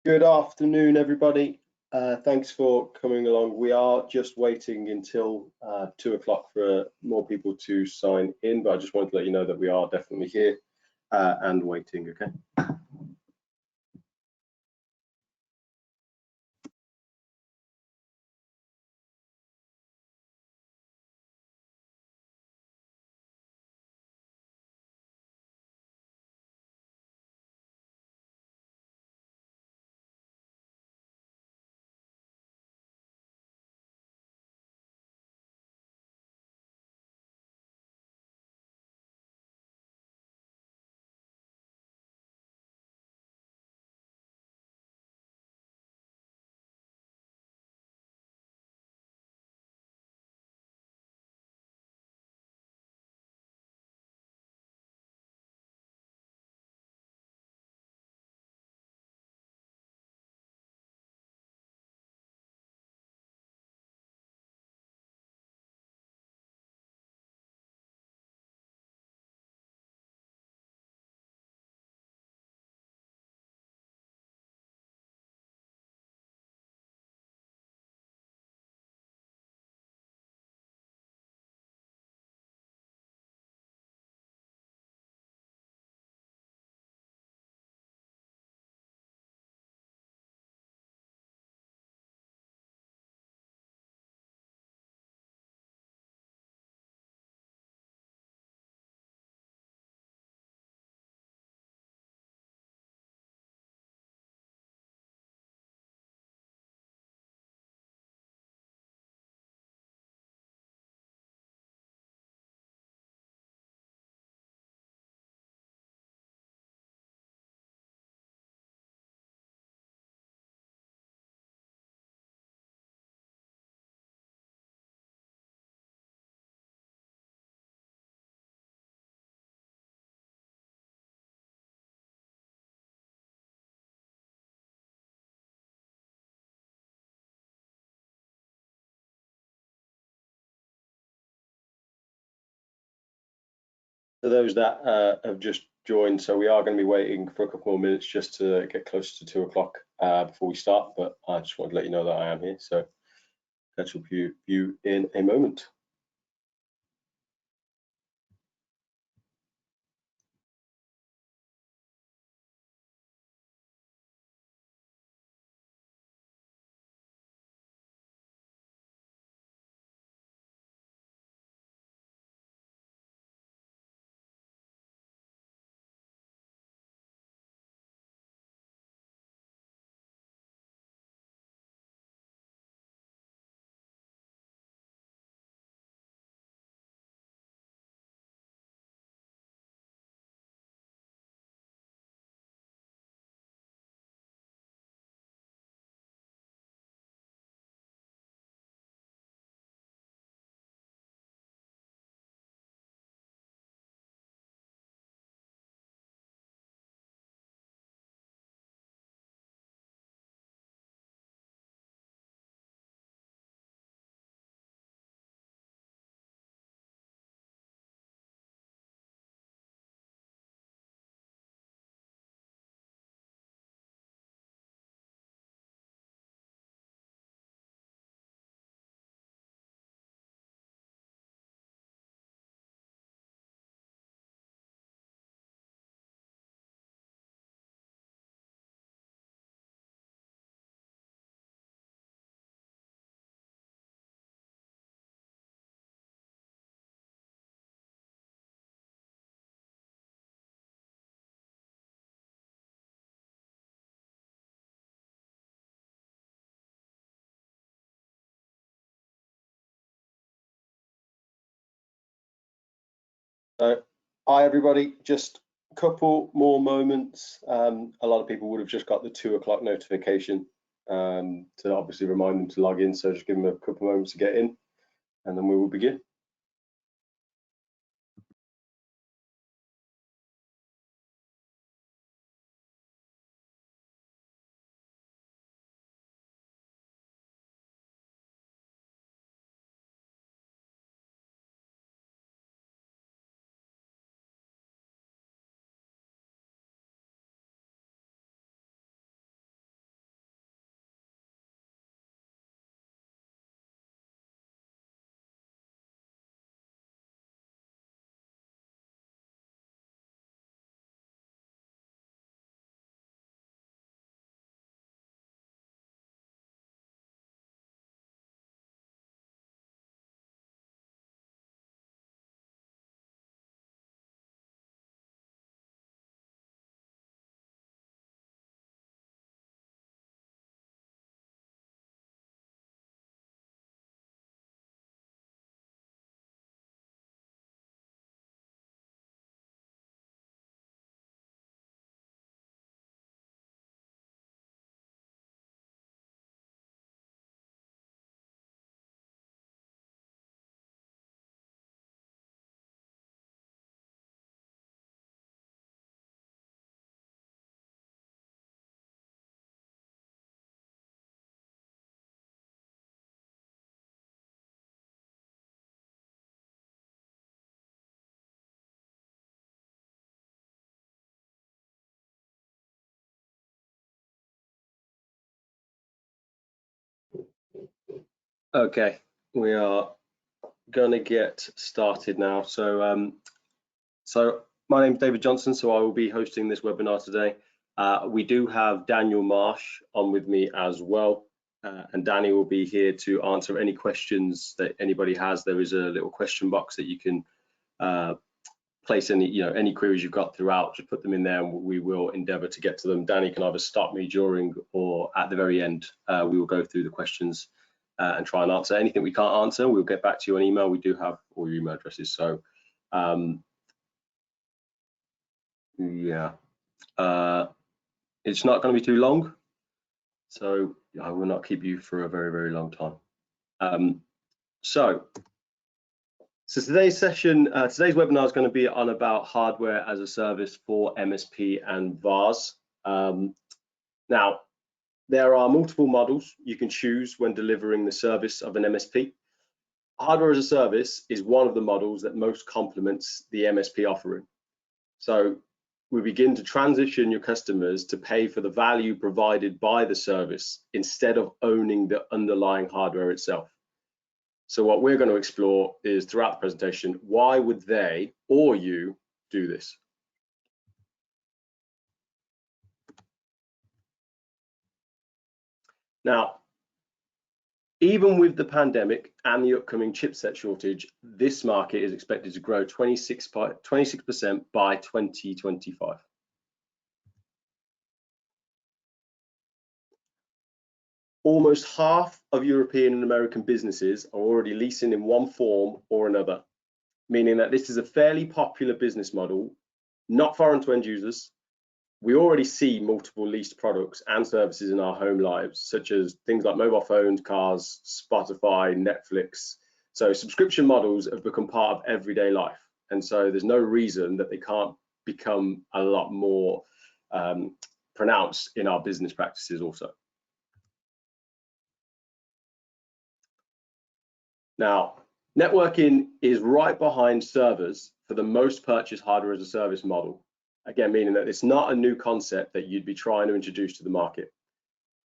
Good afternoon, everybody. Thanks for coming along. We are just waiting until 2 o'clock for more people to sign in, but I just wanted to let you know that we are definitely here and waiting, okay? For those that have just joined, so we are going to be waiting for a couple more minutes just to get close to 2 o'clock before we start, but I just wanted to let you know that I am here, so catch up with you in a moment. Hi everybody, just a couple more moments. A lot of people would have just got the 2 o'clock notification to obviously remind them to log in, so just give them a couple moments to get in and then we will begin. Okay, we are going to get started now. So my name is David Johnson, so I will be hosting this webinar today. We do have Daniel Marsh on with me as well, and Danny will be here to answer any questions that anybody has. There is a little question box that you can place any queries you've got throughout. Just put them in there, and we will endeavour to get to them. Danny can either stop me during or at the very end. We will go through the questions and try and answer anything we can't answer. We'll get back to you on email. We do have all your email addresses, so yeah, it's not going to be too long, so I will not keep you for a very, very long time. So today's session, today's webinar is going to be on about hardware as a service for MSP and VARs. Now, there are multiple models you can choose when delivering the service of an MSP. Hardware as a service is one of the models that most complements the MSP offering. So we begin to transition your customers to pay for the value provided by the service instead of owning the underlying hardware itself. So what we're going to explore is throughout the presentation, why would they or you do this? Now, even with the pandemic and the upcoming chipset shortage, this market is expected to grow 26% by 2025. Almost half of European and American businesses are already leasing in one form or another, meaning that this is a fairly popular business model, not foreign to end users. We already see multiple leased products and services in our home lives, such as things like mobile phones, cars, Spotify, Netflix. So subscription models have become part of everyday life. And so there's no reason that they can't become a lot more pronounced in our business practices also. Now, networking is right behind servers for the most purchased hardware as a service model. Again, meaning that it's not a new concept that you'd be trying to introduce to the market.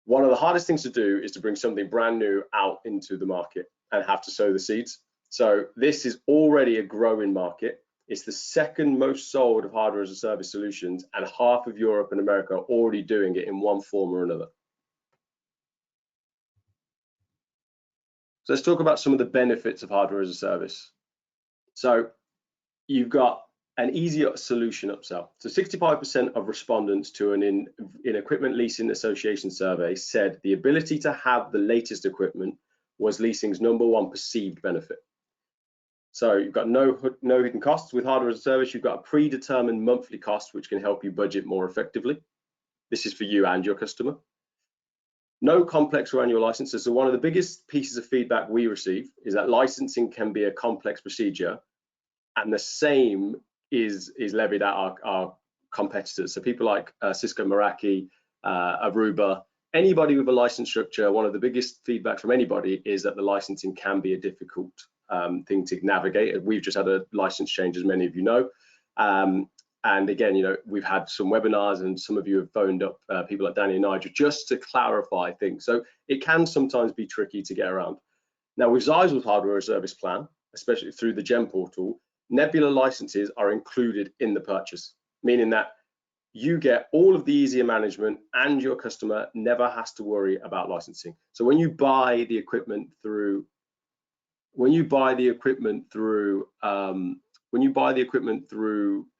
One of the hardest things to do is to bring something brand new out into the market and have to sow the seeds. So this is already a growing market. It's the second most sold of hardware as a service solutions, and half of Europe and America are already doing it in one form or another. So let's talk about some of the benefits of hardware as a service. So you've got an easier solution upsell. So 65% of respondents to an in Equipment Leasing Association survey said the ability to have the latest equipment was leasing's #1 perceived benefit. So you've got no hidden costs. With hardware as a service, you've got a predetermined monthly cost, which can help you budget more effectively. This is for you and your customer. No complex or annual licenses. So one of the biggest pieces of feedback we receive is that licensing can be a complex procedure, and the same is levied at our competitors. So people like Cisco, Meraki, Aruba, anybody with a license structure, one of the biggest feedback from anybody is that the licensing can be a difficult thing to navigate. We've just had a license change, as many of you know. And again, we've had some webinars, and some of you have phoned up people like Danny and Nigel just to clarify things. So it can sometimes be tricky to get around. Now, with Zyzel's hardware as a service plan, especially through the GEM portal, Nebula licenses are included in the purchase, meaning that you get all of the easier management and your customer never has to worry about licensing. So when you buy the equipment through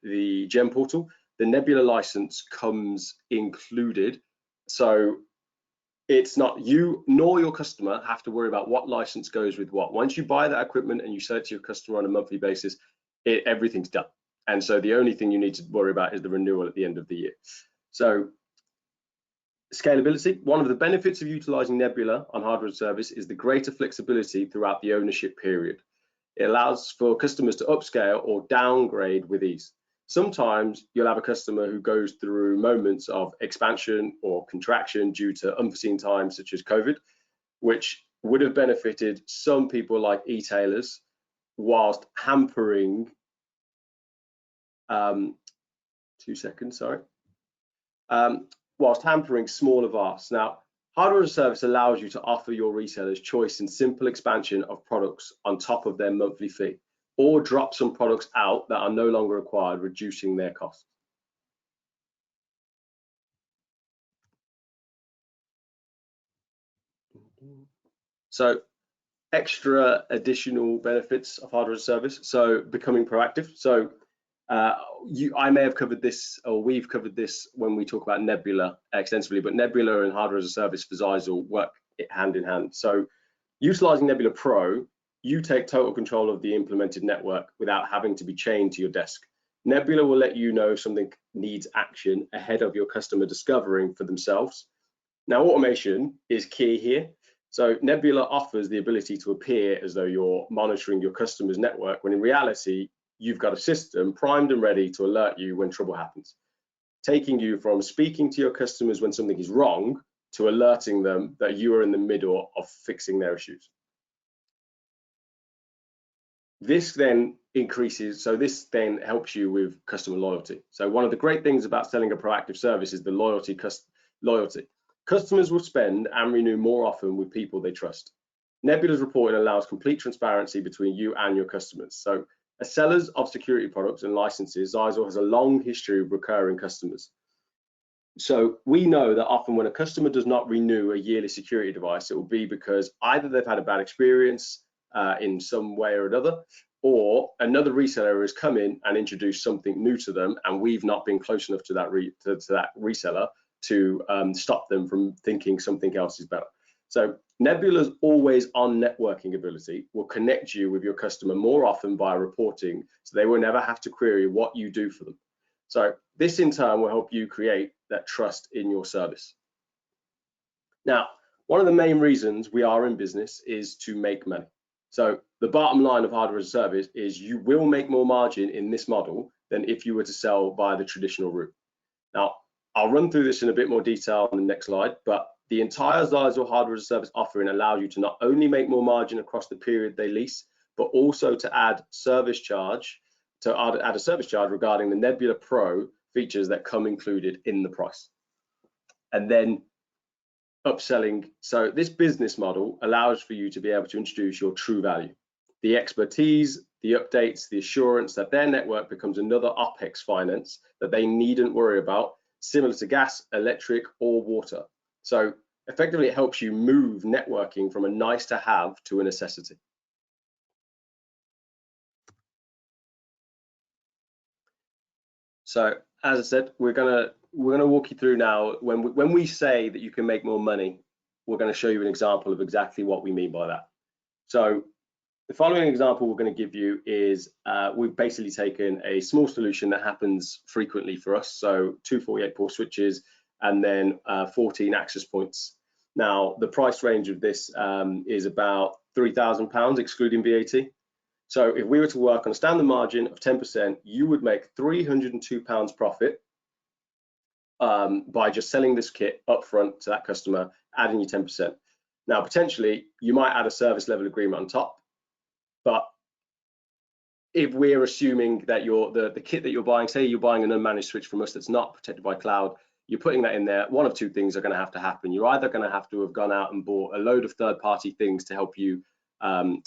the GEM portal, the Nebula license comes included. So it's not you nor your customer have to worry about what license goes with what. Once you buy that equipment and you sell it to your customer on a monthly basis, everything's done. And so the only thing you need to worry about is the renewal at the end of the year. So scalability. One of the benefits of utilizing Nebula on hardware as a service is the greater flexibility throughout the ownership period. It allows for customers to upscale or downgrade with ease. Sometimes you'll have a customer who goes through moments of expansion or contraction due to unforeseen times such as COVID, which would have benefited some people like e-tailers whilst hampering, whilst hampering smaller VARs. Now, Hardware as a service allows you to offer your resellers choice and simple expansion of products on top of their monthly fee, or drop some products out that are no longer required, reducing their costs. So extra additional benefits of hardware as a service. So becoming proactive. So I may have covered this, or we've covered this when we talk about Nebula extensively, but Nebula and hardware as a service for Xyzal work hand in hand. So utilizing Nebula Pro, you take total control of the implemented network without having to be chained to your desk. Nebula will let you know something needs action ahead of your customer discovering for themselves. Now, automation is key here. So Nebula offers the ability to appear as though you're monitoring your customer's network, when in reality, you've got a system primed and ready to alert you when trouble happens, taking you from speaking to your customers when something is wrong to alerting them that you are in the middle of fixing their issues. This then increases, so this then helps you with customer loyalty. So one of the great things about selling a proactive service is the loyalty. Customers will spend and renew more often with people they trust. Nebula's reporting allows complete transparency between you and your customers. So as sellers of security products and licenses, Xyzal has a long history of recurring customers. So we know that often when a customer does not renew a yearly security device, it will be because either they've had a bad experience in some way or another, or another reseller has come in and introduced something new to them, and we've not been close enough to that reseller to stop them from thinking something else is better. So Nebula's always on networking ability will connect you with your customer more often by reporting, so they will never have to query what you do for them. So this in turn will help you create that trust in your service. Now, one of the main reasons we are in business is to make money. So the bottom line of hardware as a service is you will make more margin in this model than if you were to sell via the traditional route. Now, I'll run through this in a bit more detail on the next slide, but the entire Xyzal hardware as a service offering allows you to not only make more margin across the period they lease, but also to add a service charge regarding the Nebula Pro features that come included in the price. And then upselling. So this business model allows for you to be able to introduce your true value, the expertise, the updates, the assurance that their network becomes another OPEX finance that they needn't worry about, similar to gas, electric, or water. So effectively, it helps you move networking from a nice to have to a necessity. So as I said, we're gonna walk you through now. When we say that you can make more money, we're going to show you an example of exactly what we mean by that. So the following example we're going to give you is we've basically taken a small solution that happens frequently for us. So 2 48-port switches and then 14 access points. Now the price range of this is about £3,000 excluding VAT. So if we were to work on a standard margin of 10%, you would make £302 profit by just selling this kit up front to that customer, adding you 10%. Now, potentially, you might add a service level agreement on top, but if we're assuming that the kit that you're buying, say you're buying an unmanaged switch from us that's not protected by cloud, you're putting that in there, one of two things are going to happen. You're either going to have to have gone out and bought a load of third-party things to help you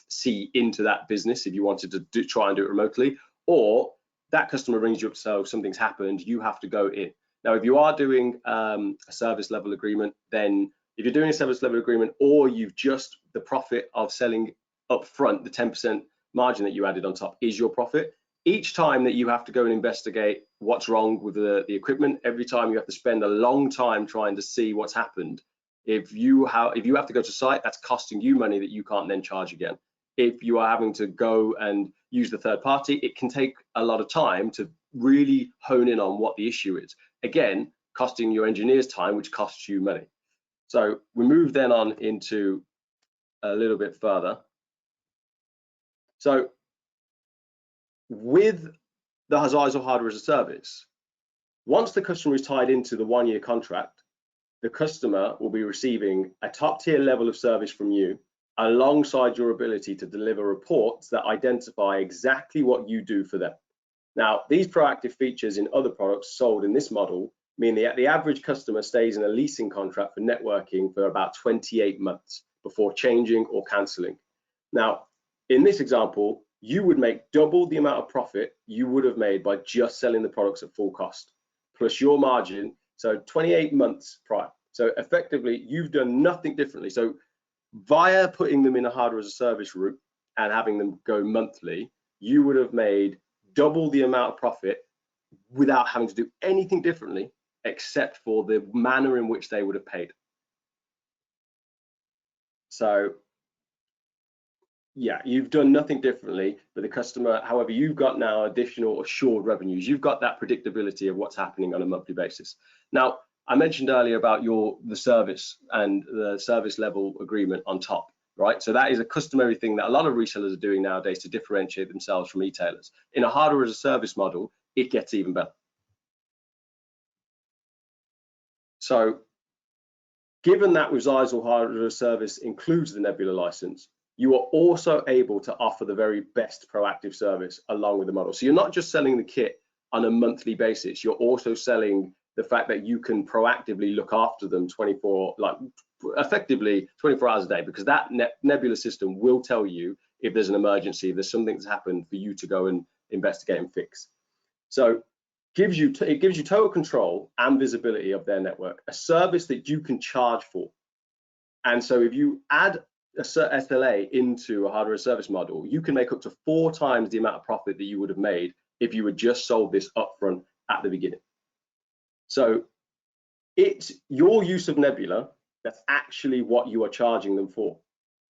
see into that business if you wanted to try and do it remotely, or that customer rings you up, so something's happened, you have to go in. Now, if you are doing a service level agreement, then if you're doing a service level agreement, or you've just the profit of selling up front, the 10% margin that you added on top is your profit. Each time that you have to go and investigate what's wrong with the equipment, every time you have to spend a long time trying to see what's happened. If you have to go to site, that's costing you money that you can't then charge again. If you are having to go and use the third party, it can take a lot of time to really hone in on what the issue is. Again, costing your engineers time, which costs you money. So we move then on into a little bit further. So with the Xyzal hardware as a service, once the customer is tied into the 1-year contract, the customer will be receiving a top tier level of service from you, alongside your ability to deliver reports that identify exactly what you do for them. Now, these proactive features in other products sold in this model meaning the average customer stays in a leasing contract for networking for about 28 months before changing or cancelling. Now, in this example, you would make double the amount of profit you would have made by just selling the products at full cost, plus your margin, so 28 months prior. So effectively, you've done nothing differently. So via putting them in a hardware as a service route and having them go monthly, you would have made double the amount of profit without having to do anything differently, except for the manner in which they would have paid. So yeah, you've done nothing differently, but the customer, however, you've got now additional assured revenues. You've got that predictability of what's happening on a monthly basis. Now, I mentioned earlier about the service and the service level agreement on top, right? So that is a customary thing that a lot of resellers are doing nowadays to differentiate themselves from retailers. In a hardware as a service model, it gets even better. So given that Resizal hardware as a service includes the Nebula license, you are also able to offer the very best proactive service along with the model. So you're not just selling the kit on a monthly basis, you're also selling the fact that you can proactively look after them effectively 24 hours a day, because that Nebula system will tell you if there's an emergency, if there's something that's happened, for you to go and investigate and fix. So it gives you total control and visibility of their network, a service that you can charge for. And so if you add a SLA into a hardware service model, you can make up to 4 times the amount of profit that you would have made if you had just sold this upfront at the beginning. So it's your use of Nebula that's actually what you are charging them for,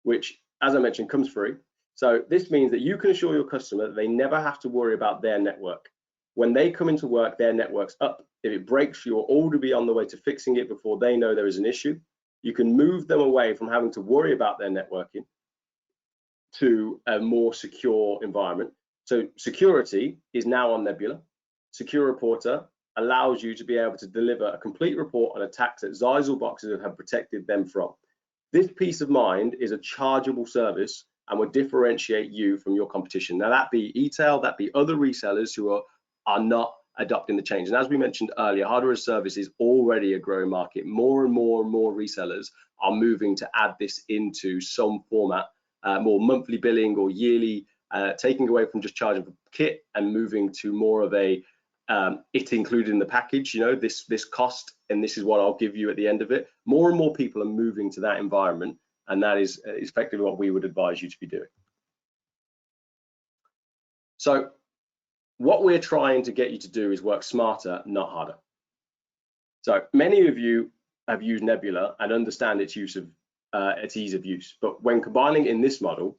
which, as I mentioned, comes free. So this means that you can assure your customer that they never have to worry about their network. When they come into work, their network's up. If it breaks, you're already on the way to fixing it before they know there is an issue. You can move them away from having to worry about their networking to a more secure environment. So security is now on Nebula. Secure Reporter allows you to be able to deliver a complete report on attacks that Zeisel boxes have protected them from. This peace of mind is a chargeable service and will differentiate you from your competition. Now, that be e-tail, that be other resellers who are not adopting the change. And as we mentioned earlier, hardware as a service is already a growing market. More and more resellers are moving to add this into some format, more monthly billing or yearly, taking away from just charging for kit and moving to more of a it included in the package, you know, this cost, and this is what I'll give you at the end of it. More and more people are moving to that environment, and that is effectively what we would advise you to be doing. So what we're trying to get you to do is work smarter, not harder. So many of you have used Nebula and understand its ease of use, but when combining in this model,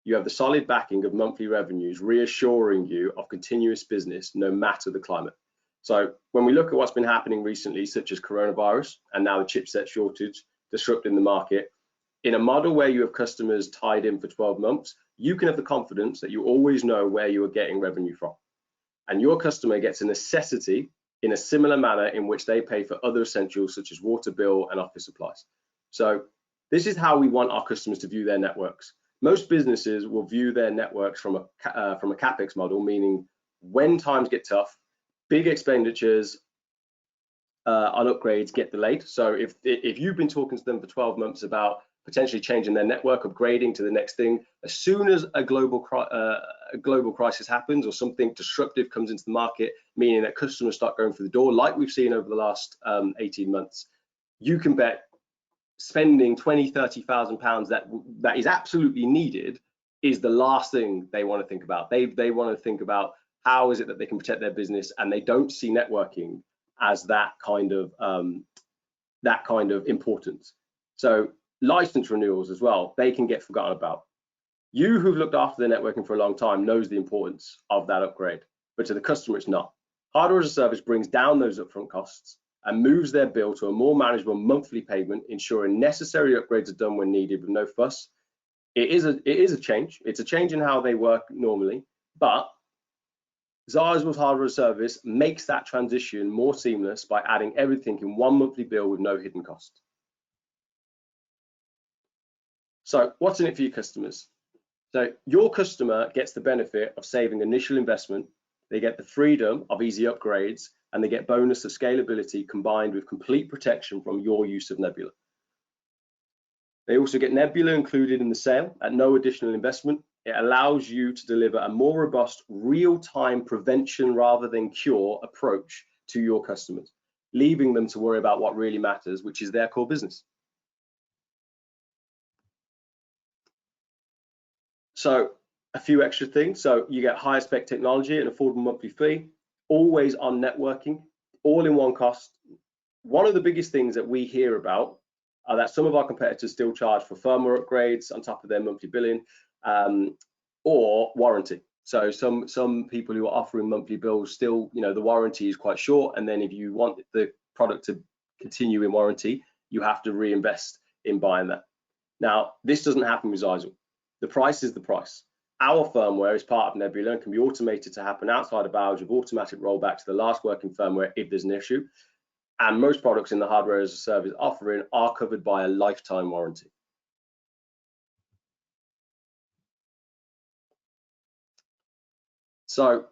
you have the solid backing of monthly revenues reassuring you of continuous business no matter the climate. So when we look at what's been happening recently, such as coronavirus and now the chipset shortage disrupting the market, in a model where you have customers tied in for 12 months, you can have the confidence that you always know where you are getting revenue from. And your customer gets a necessity in a similar manner in which they pay for other essentials such as water bill and office supplies. So this is how we want our customers to view their networks. Most businesses will view their networks from a CapEx model, meaning when times get tough, big expenditures on upgrades get delayed. So if you've been talking to them for 12 months about potentially changing their network, upgrading to the next thing, as soon as a global crisis happens or something disruptive comes into the market, meaning that customers start going through the door, like we've seen over the last 18 months, you can bet spending 20,000, 30,000 pounds that is absolutely needed is the last thing they want to think about. They want to think about how is it that they can protect their business, and they don't see networking as that kind of importance. So license renewals as well, they can get forgotten about. You who've looked after their networking for a long time knows the importance of that upgrade, but to the customer it's not. Hardware as a service brings down those upfront costs and moves their bill to a more manageable monthly payment, ensuring necessary upgrades are done when needed with no fuss. It is a change. It's a change in how they work normally, but Zeisel hardware service makes that transition more seamless by adding everything in one monthly bill with no hidden cost. So what's in it for your customers? So your customer gets the benefit of saving initial investment. they get the freedom of easy upgrades, and they get bonus of scalability combined with complete protection from your use of Nebula. They also get Nebula included in the sale at no additional investment. It allows you to deliver a more robust, real-time prevention rather than cure approach to your customers, leaving them to worry about what really matters, which is their core business. So a few extra things. So you get higher spec technology and affordable monthly fee, always on networking, all in one cost. One of the biggest things that we hear about are that some of our competitors still charge for firmware upgrades on top of their monthly billing, or warranty. So some people who are offering monthly bills still, the warranty is quite short, and then if you want the product to continue in warranty, you have to reinvest in buying that. Now, this doesn't happen with Xyzal. The price is the price. Our firmware is part of Nebula and can be automated to happen outside of hours with automatic rollback to the last working firmware if there's an issue. And most products in the hardware as a service offering are covered by a lifetime warranty. So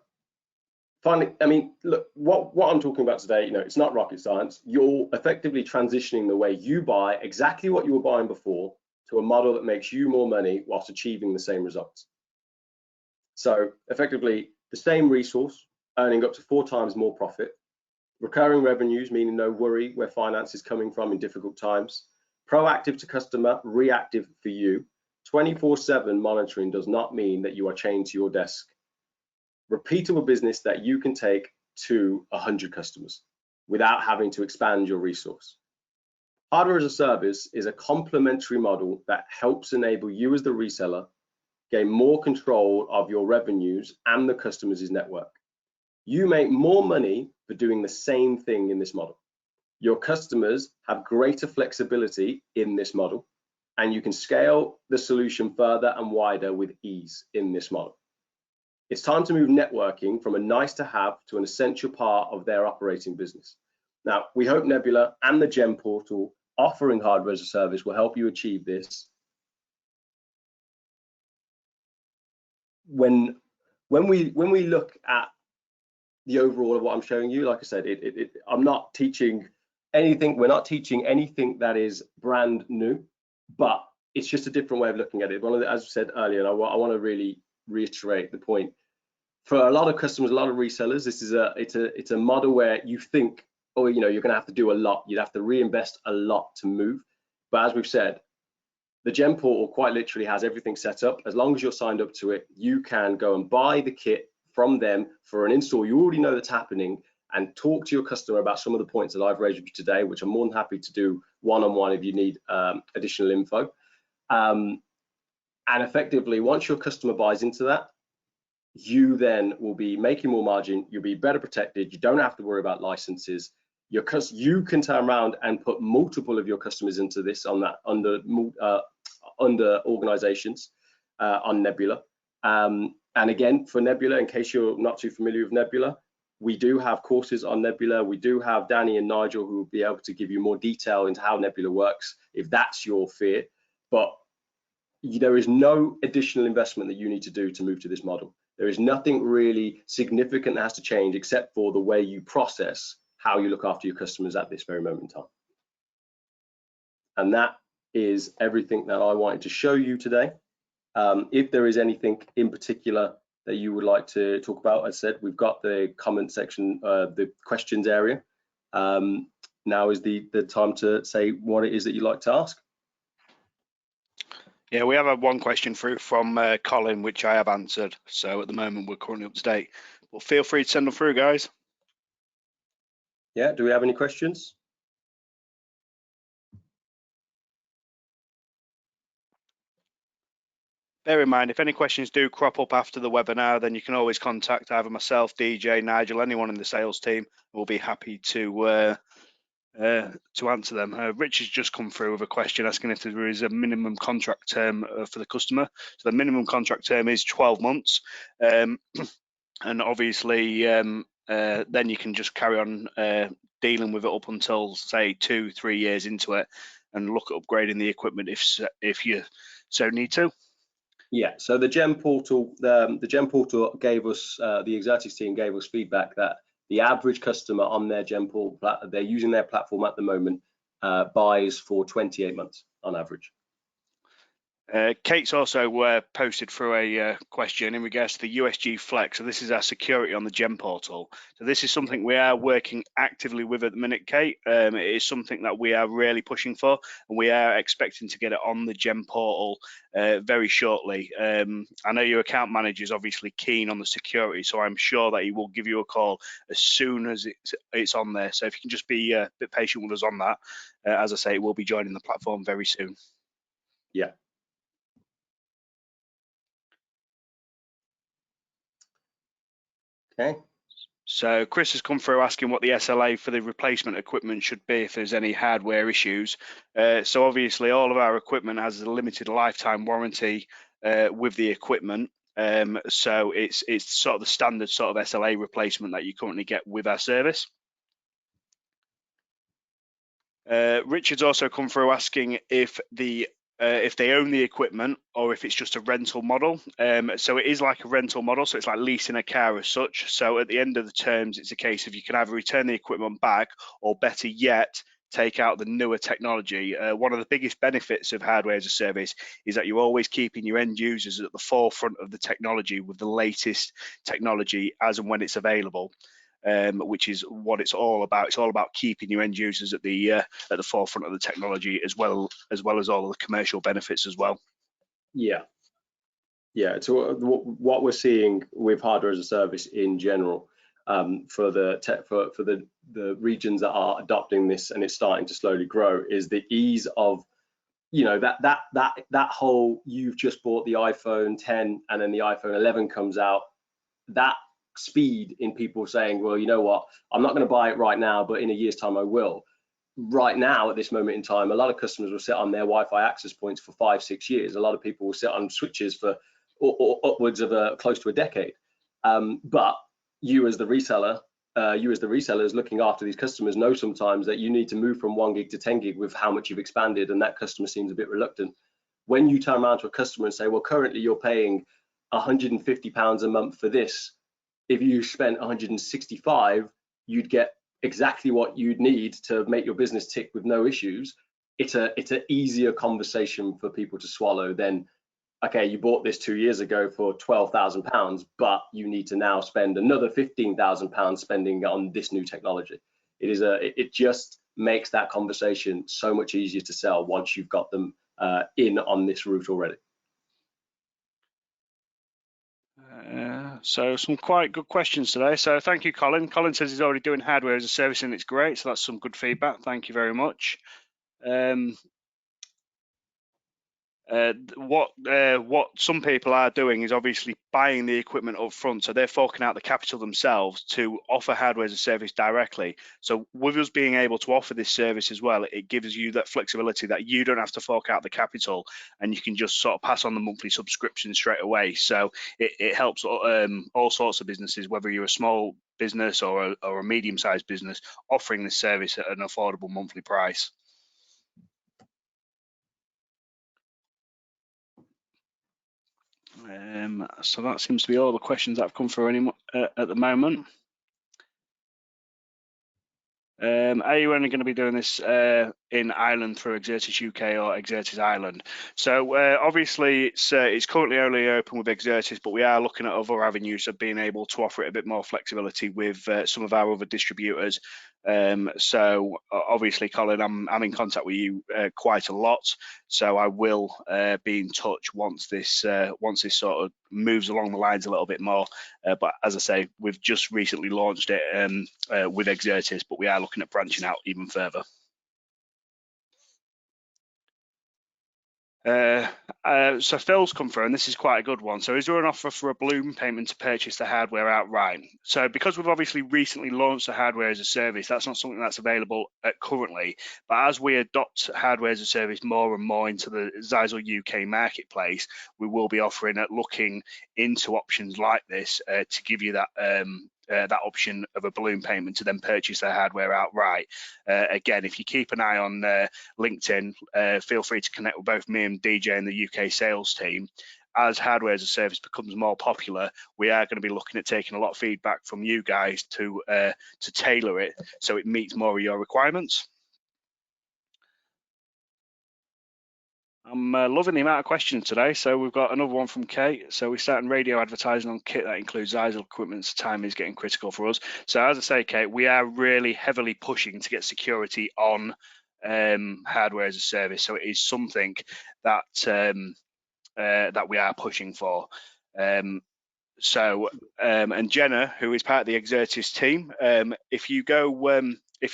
finally, I mean, look, what I'm talking about today, it's not rocket science. You're effectively transitioning the way you buy exactly what you were buying before to a model that makes you more money whilst achieving the same results. So effectively, the same resource, earning up to 4 times more profit. Recurring revenues, meaning no worry where finance is coming from in difficult times. Proactive to customer, reactive for you. 24/7 monitoring does not mean that you are chained to your desk. Repeatable business that you can take to 100 customers without having to expand your resource. Hardware as a service is a complementary model that helps enable you as the reseller gain more control of your revenues and the customer's network. You make more money for doing the same thing in this model. Your customers have greater flexibility in this model, and you can scale the solution further and wider with ease in this model. It's time to move networking from a nice to have to an essential part of their operating business. Now, we hope Nebula and the GEM portal offering hardware as a service will help you achieve this. When we look at the overall of what I'm showing you, like I said, I'm not teaching anything. We're not teaching anything that is brand new, but it's just a different way of looking at it. As I said earlier, and I want to really reiterate the point. For a lot of customers, a lot of resellers, this is it's a model where you think, oh, you're going to have to do a lot. You'd have to reinvest a lot to move. But as we've said, the GEM portal quite literally has everything set up. As long as you're signed up to it, you can go and buy the kit from them for an install you already know that's happening, and talk to your customer about some of the points that I've raised with you today, which I'm more than happy to do one-on-one if you need additional info. And effectively, once your customer buys into that, you then will be making more margin, you'll be better protected, you don't have to worry about licenses. You can turn around and put multiple of your customers into this on that under organizations on Nebula. And again, for Nebula, in case you're not too familiar with Nebula, we do have courses on Nebula. We do have Danny and Nigel who will be able to give you more detail into how Nebula works, if that's your fear. But there is no additional investment that you need to do to move to this model. There is nothing really significant that has to change except for the way you process how you look after your customers at this very moment in time. And that is everything that I wanted to show you today. If there is anything in particular that you would like to talk about, as I said, we've got the comment section, the questions area. Now is the time to say what it is that you'd like to ask. Yeah, we have one question through from Colin, which I have answered. So at the moment, we're currently up to date. But feel free to send them through, guys. Yeah, do we have any questions? Bear in mind, if any questions do crop up after the webinar, then you can always contact either myself, DJ, Nigel, anyone in the sales team. We'll be happy to answer them. Rich has just come through with a question asking if there is a minimum contract term for the customer. So the minimum contract term is 12 months. And obviously, then you can just carry on dealing with it up until, say, 2-3 years into it and look at upgrading the equipment if you so need to. Yeah, so the Gem portal, the Gem portal gave us, the Exertis team gave us feedback that the average customer on their Gem portal, they're using their platform at the moment, buys for 28 months on average. Kate's also posted through a question in regards to the USG Flex. So this is our security on the Gem portal. So this is something we are working actively with at the minute, Kate. It is something that we are really pushing for, and we are expecting to get it on the Gem portal very shortly. I know your account manager is obviously keen on the security, so I'm sure that he will give you a call as soon as it's on there. So if you can just be a bit patient with us on that, as I say, we'll be joining the platform very soon. Yeah. Okay. So Chris has come through asking what the SLA for the replacement equipment should be if there's any hardware issues. So obviously all of our equipment has a limited lifetime warranty with the equipment. So it's sort of the standard sort of SLA replacement that you currently get with our service. Richard's also come through asking if they own the equipment or if it's just a rental model. So it is like a rental model, so it's like leasing a car as such. So at the end of the terms, it's a case of you can either return the equipment back or better yet, take out the newer technology. One of the biggest benefits of hardware as a service is that you're always keeping your end users at the forefront of the technology with the latest technology as and when it's available. Which is what it's all about. It's all about keeping your end users at the forefront of the technology, as well as all of the commercial benefits as well. Yeah, yeah. So what we're seeing with hardware as a service in general, for the regions that are adopting this and it's starting to slowly grow, is the ease of, you know, that whole, you've just bought the iPhone 10 and then the iPhone 11 comes out, that speed in people saying, well, you know what, I'm not going to buy it right now, but in a year's time I will. Right now, at this moment in time, a lot of customers will sit on their Wi-Fi access points for 5-6 years. A lot of people will sit on switches for or upwards of close to a decade. But you as the reseller, resellers looking after these customers, know sometimes that you need to move from 1 gig to 10 gig with how much you've expanded, and that customer seems a bit reluctant. When you turn around to a customer and say, well, currently you're paying £150 a month for this, if you spent 165, you'd get exactly what you'd need to make your business tick with no issues. It's an easier conversation for people to swallow than, okay, you bought this 2 years ago for £12,000, but you need to now spend another £15,000 spending on this new technology. It just makes that conversation so much easier to sell once you've got them in on this route already. So some quite good questions today. So thank you, Colin. Colin says he's already doing hardware as a service and it's great. So that's some good feedback. Thank you very much. What some people are doing is obviously buying the equipment up front, so they're forking out the capital themselves to offer hardware as a service directly. So with us being able to offer this service as well, it gives you that flexibility that you don't have to fork out the capital, and you can just sort of pass on the monthly subscription straight away. So it helps all sorts of businesses, whether you're a small business or a medium-sized business, offering this service at an affordable monthly price. So that seems to be all the questions that have come through at the moment. Are you only going to be doing this in Ireland through Exertis UK or Exertis Ireland? So obviously it's currently only open with Exertis, but we are looking at other avenues of being able to offer it a bit more flexibility with some of our other distributors. So obviously, Colin, I'm in contact with you quite a lot, so I will be in touch once this sort of moves along the lines a little bit more. But as I say, we've just recently launched it with Exertis, but we are looking at branching out even further. So Phil's come through, and this is quite a good one. So is there an offer for a balloon payment to purchase the hardware outright? So because we've obviously recently launched the hardware as a service, that's not something that's available currently. But as we adopt hardware as a service more and more into the Zeisel UK marketplace, we will be offering looking into options like this to give you that that option of a balloon payment to then purchase their hardware outright. Again, if you keep an eye on LinkedIn, feel free to connect with both me and DJ and the UK sales team. as hardware as a service becomes more popular, we are going to be looking at taking a lot of feedback from you guys to tailor it so it meets more of your requirements. I'm loving the amount of questions today. So we've got another one from Kate. So we're starting radio advertising on kit that includes ISIL equipment. So time is getting critical for us. So as I say, Kate, we are really heavily pushing to get security on hardware as a service. So it is something that that we are pushing for. And Jenna, who is part of the Exertis team, if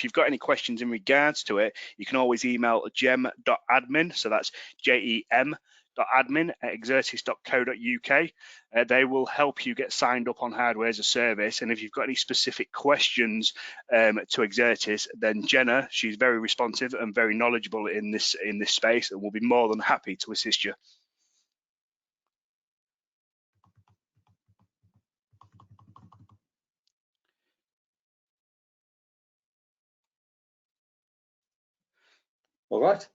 you've got any questions in regards to it, you can always email gem.admin, so that's gem.admin@exertis.co.uk. They will help you get signed up on hardware as a service, and if you've got any specific questions to Exertis, then Jenna, she's very responsive and very knowledgeable in this space, and will be more than happy to assist you. All right.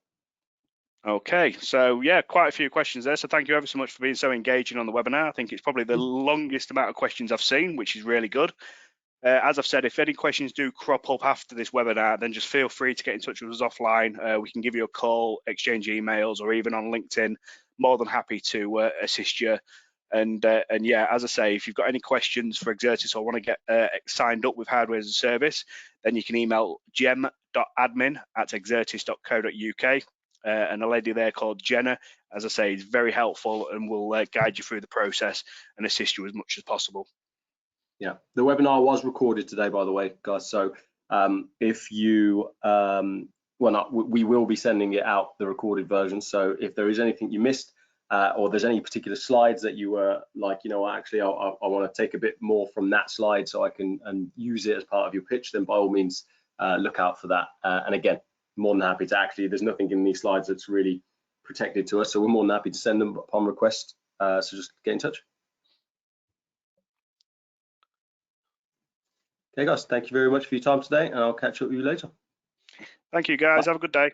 Okay, so yeah, quite a few questions there. So thank you ever so much for being so engaging on the webinar. I think it's probably the longest amount of questions I've seen, which is really good. As I've said, if any questions do crop up after this webinar, then just feel free to get in touch with us offline. We can give you a call, exchange emails, or even on LinkedIn. More than happy to assist you. And yeah, as I say, if you've got any questions for Exertis or want to get signed up with hardware as a service, then you can email gem.admin@exertis.co.uk. And a lady there called Jenna, as I say, is very helpful and will guide you through the process and assist you as much as possible. Yeah, the webinar was recorded today, by the way, guys. So if you, we will be sending it out, the recorded version. So if there is anything you missed, or there's any particular slides that you were like, you know, actually, I want to take a bit more from that slide so I can use it as part of your pitch, then by all means, look out for that. And again, more than happy to actually, there's nothing in these slides that's really protected to us. So we're more than happy to send them upon request. So just get in touch. Okay, guys, thank you very much for your time today, and I'll catch up with you later. Thank you, guys. Bye. Have a good day.